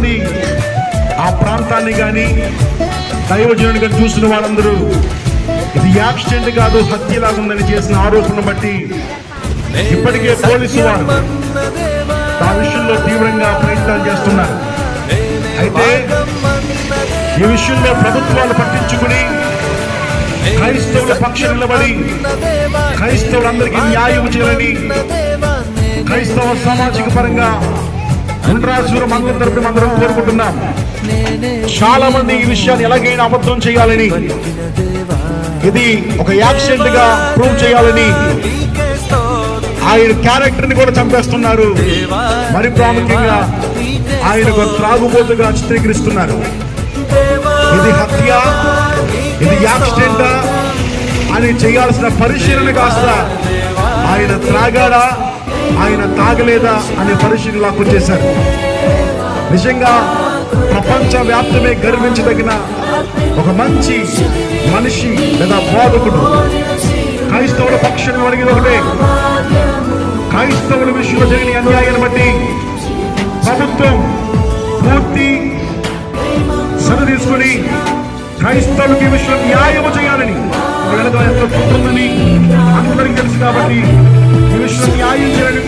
మంది ఆ ప్రాంతాన్ని కానీ దైవజనుని కానీ చూసిన వారందరూ ఇది యాక్సిడెంట్ కాదు, హత్యలాగుందని చేసిన ఆరోపణ బట్టి ఇప్పటికే పోలీసు వారు ఆ విషయంలో తీవ్రంగా ప్రయత్నాలు చేస్తున్నారు. అయితే ఈ విషయంలో ప్రభుత్వాలు పట్టించుకుని క్రైస్తవుల పక్షం నిలబడి క్రైస్తవులందరికీ న్యాయం చేయాలని క్రైస్తవ సామాజిక పరంగా ఉండ్రాజూరు మండలం తరపున అందరం కోరుకుంటున్నాం. చాలా మంది ఈ విషయాన్ని ఎలాగైనా అబద్ధం చేయాలని, ఇది ఒక యాక్సిడెంట్ గా ప్రూవ్ చేయాలని ఆయన క్యారెక్టర్ ని కూడా చంపేస్తున్నారు. మరి ప్రాముఖ్యంగా ఆయనకు త్రాగుబోతుగా చిత్రీకరిస్తున్నారు. ఇది హత్య, ఇది యాక్సిడెంట్ అని చేయాల్సిన పరిశీలన కాస్త ఆయన త్రాగాడా, ఆయన తాగలేదా అనే పరిశీలనకు వచ్చేశారు. నిజంగా ప్రపంచ వ్యాప్తమే గర్వించదగిన ఒక మంచి మనిషి లేదా బోధకుడు. క్రైస్తవుల పక్షాన్ని అడిగేది ఒకటే, క్రైస్తవుల విషయంలో జరిగిన అన్యాయాన్ని బట్టి ప్రభుత్వం పూర్తి శ్రద్ధ తీసుకుని క్రైస్తవులకి ఈ విషయంలో న్యాయం చేయాలని, వెనక ఎంత పుట్టిందని అందరికీ తెలుసు కాబట్టి ఈ విషయంలో న్యాయం చేయాలని